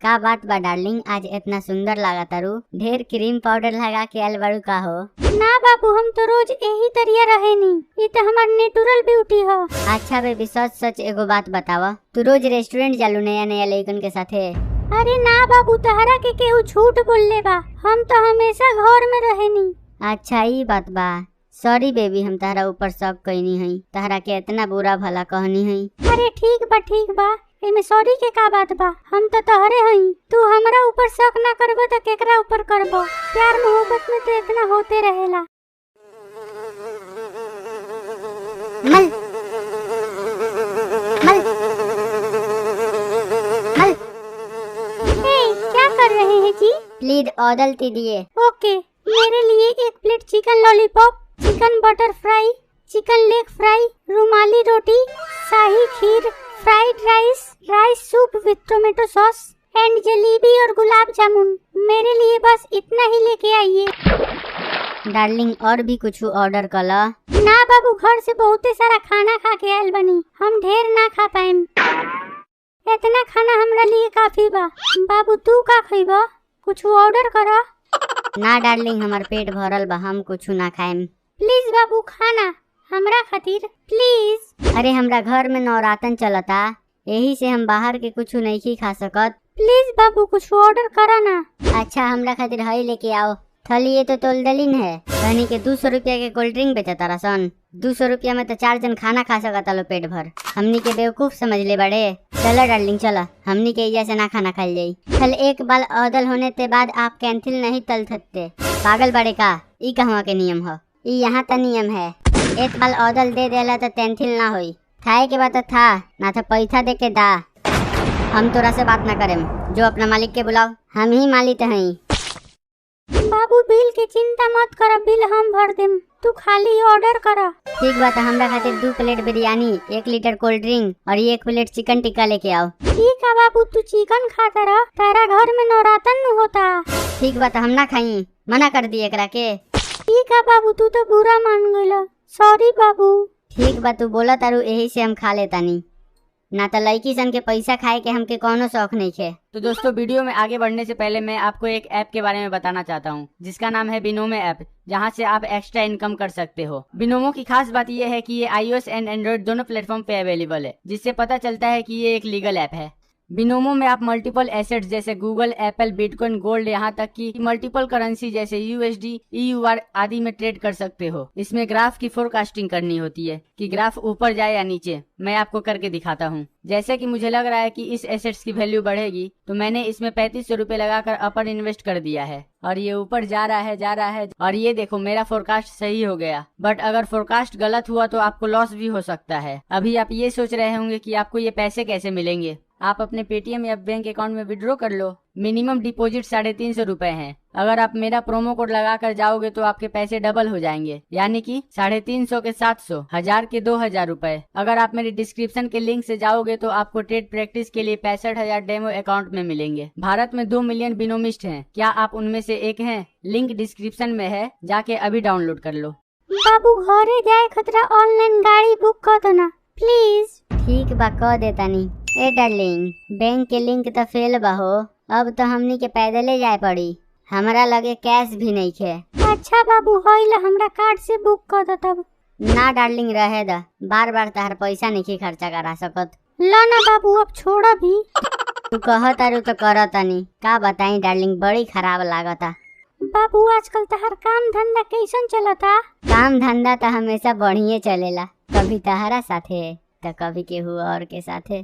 का बात बा डार्लिंग, आज इतना सुंदर लगा तारू। ढेर क्रीम पाउडर लगा के आयल बारू का हो? ना बाबू, हम तो रोज यही तरिया रहे नी, ये तो हमार नेचुरल ब्यूटी है। अच्छा बेबी, सच सच एगो बात बतावा, तू रोज रेस्टोरेंट जालू नया नया लड़कन के साथे? अरे ना बाबू, तहरा के केहू झूठ बोलले बा, हम तो हमेशा घर में रहे नी। अच्छा ई बात बा, सॉरी बेबी, हम तहरा ऊपर शक कईनी हई, तहरा के इतना बुरा भला कहनी हई। अरे ठीक बा, एमे सॉरी के का बात बा, हम तो तहरे हई, तू हमरा ऊपर शक ना करबो तो केकरा ऊपर करबो? प्यार मोहब्बत में तो इतना होते रहेला। मल मल मल क्या कर रहे हैं जी? प्लीज ऑर्डर दीजिए। ओके, मेरे लिए 1 प्लेट चिकन लॉलीपॉप, चिकन बटर फ्राई, चिकन लेग फ्राई, रुमाली रोटी, शाही खीर, फ्राइड राइस, राइस सूप विद टोमेटो सॉस एंड जलेबी और गुलाब जामुन। मेरे लिए बस इतना ही लेके आइए। डार्लिंग और भी कुछ ऑर्डर कला? ना बाबू, घर से बहुते सारा खाना खा के आयल बनी, हम ढेर ना खा पाएम। इतना खाना हमरा लिए काफी बा। बाबू तू का खइबा? कुछ ऑर्डर करा। ना डार्लिंग, हमार पेट भरल बा, हम कुछ ना खाएम। प्लीज बाबू, खाना हमरा खातिर प्लीज। अरे हमरा घर में नवरातन चलता, यही से हम बाहर के कुछ नहीं खा सकत। प्लीज बाबू, कुछ ऑर्डर करा ना। अच्छा हमरा खातिर हई लेके आओ। थली ये तो तोलदलिन है, कहनी के 200 रुपया के कोल्ड ड्रिंक बेचता रसन। 200 रुपया में तो 4 जन खाना खा सकता लो पेट भर। हमनी के बेवकूफ समझ ले बड़े। चलो डार्लिंग चलो, हमनी के इजा से ना खाना खाई जाई। कल एक बाल औदल होने के बाद आप कैंसिल नहीं तल सकते। पागल बड़े का? ई कहवा के नियम हो? ई यहाँ का नियम है। एक बाल औदल दे देला तो कैंसिल ना होई। खाए के बाद था ना तो पैसा दे के दा। हम तोरा से बात ना करेम, जो अपना मालिक के बुलाओ, हम ही मालिक हई। बाबू बिल की चिंता मत कर, बिल हम भर देम, तू खाली ऑर्डर करा। ठीक बात, हमरा खातिर 2 plate biryani, 1 litre cold drink और 1 प्लेट चिकन टिक्का लेके आओ। ठीक है बाबू, तू चिकन खाता रह, तेरा घर में नवरातन न होता। ठीक बात, हम ना खाई, मना कर दिए एकरा के। ठीक है बाबू, तू तो बुरा मान गइला, सॉरी बाबू। ठीक बा, तू बोला तारू यही से हम खा लेतानी, ना तो लड़की सन के पैसा खाए के हमके कोनो शौक नहीं है। तो दोस्तों, वीडियो में आगे बढ़ने से पहले मैं आपको एक ऐप के बारे में बताना चाहता हूं, जिसका नाम है बिनोमो ऐप, जहां से आप एक्स्ट्रा इनकम कर सकते हो। बिनोमो की खास बात यह है कि ये iOS एंड एंड्रॉइड दोनों प्लेटफॉर्म पे अवेलेबल है, जिससे पता चलता है कि ये एक लीगल ऐप है। बिनोमो में आप मल्टीपल एसेट्स जैसे गूगल, एप्पल, बिटकॉइन, गोल्ड, यहाँ तक कि मल्टीपल करेंसी जैसे USD, EUR आदि में ट्रेड कर सकते हो। इसमें ग्राफ की फोरकास्टिंग करनी होती है कि ग्राफ ऊपर जाए या नीचे। मैं आपको करके दिखाता हूँ। जैसे कि मुझे लग रहा है कि इस एसेट्स की वैल्यू बढ़ेगी, तो मैंने इसमें 3500 रुपए लगाकर अपर इन्वेस्ट कर दिया है और ये ऊपर जा रहा है और ये देखो मेरा फोरकास्ट सही हो गया। बट अगर फोरकास्ट गलत हुआ तो आपको लॉस भी हो सकता है। अभी आप ये सोच रहे होंगे कि आपको ये पैसे कैसे मिलेंगे। आप अपने पेटीएम या बैंक अकाउंट में विड्रॉ कर लो। मिनिमम डिपॉजिट 350 रुपए है। अगर आप मेरा प्रोमो कोड लगा कर जाओगे तो आपके पैसे डबल हो जाएंगे, यानी कि 350 के 700, 1000 के 2000 रुपए। अगर आप मेरी डिस्क्रिप्शन के लिंक से जाओगे तो आपको ट्रेड प्रैक्टिस के लिए 65,000 डेमो अकाउंट में मिलेंगे। भारत में 2 मिलियन बिनोमिस्ट हैं। क्या आप उनमें से एक हैं? लिंक डिस्क्रिप्शन में है, जाके अभी डाउनलोड कर लो। बाबू घरे जाए खतरा ऑनलाइन गाड़ी बुक कर दो ना प्लीज। ठीक बा, कह देतानी। ए डार्लिंग, बैंक के लिंक तो फेल बा हो, अब तो हमनी के पैदले जाए पड़ी, हमरा लगे कैश भी नहीं है। अच्छा बाबू, होइला हमरा कार्ड से बुक कर दो तब। ना डार्लिंग रहे दा, बार बार तहर पैसा नहीं खर्चा करा सकत। ला ना बाबू, अब छोड़ा भी। तू कह तारू तो करतानी, का बताई डार्लिंग, बड़ी खराब लागता। बाबू आजकल तहर काम धंधा कैसन चलता? काम धंधा तो हमेशा बढ़िया चलेला, कभी तहरा साथे तो कभी केहू और के साथे।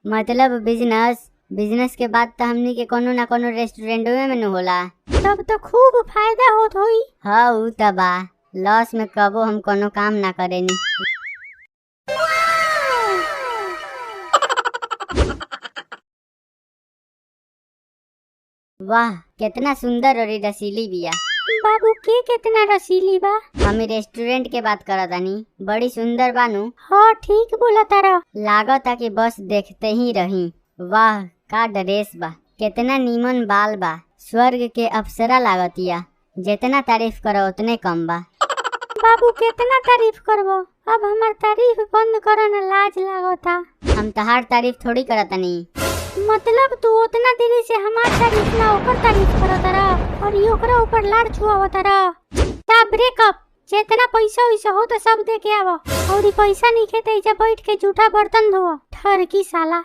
मतलब बिजनेस के बाद तो हमनी के कोनो ना कोनो रेस्टोरेंट में न होला। तब तो खूब फायदा होत होई। हाँ उ त बा, लॉस में कबो हम कोनो काम ना करेनी। वाह कितना सुंदर और रसीली बिया। बाबू के कितना रसीली बा? हमें रेस्टोरेंट के बात करतानी, बड़ी सुंदर बानू। हाँ ठीक बोला तारा, लागता कि बस देखते ही रही। वाह का ड्रेस बा, कितना नीमन बाल बा, स्वर्ग के अप्सरा लागतिया। जितना तारीफ करो उतने कम बा। बाबू कितना तारीफ करबो, अब हमार तारीफ बंद करो ना, लाज लागता। हम तहार तारीफ थोड़ी करतनी, मतलब तू उतना देरी से हमार तारीफ ना ओकर तारीफ करत रहा और ओकरा ऊपर लाड़ छुआवत रहा। ता ब्रेकअप, जितना पैसा वैसा हो तो सब दे के आवो और पैसा नहीं खे तो बैठ के जूठा बर्तन धोओ। ठरकी साला।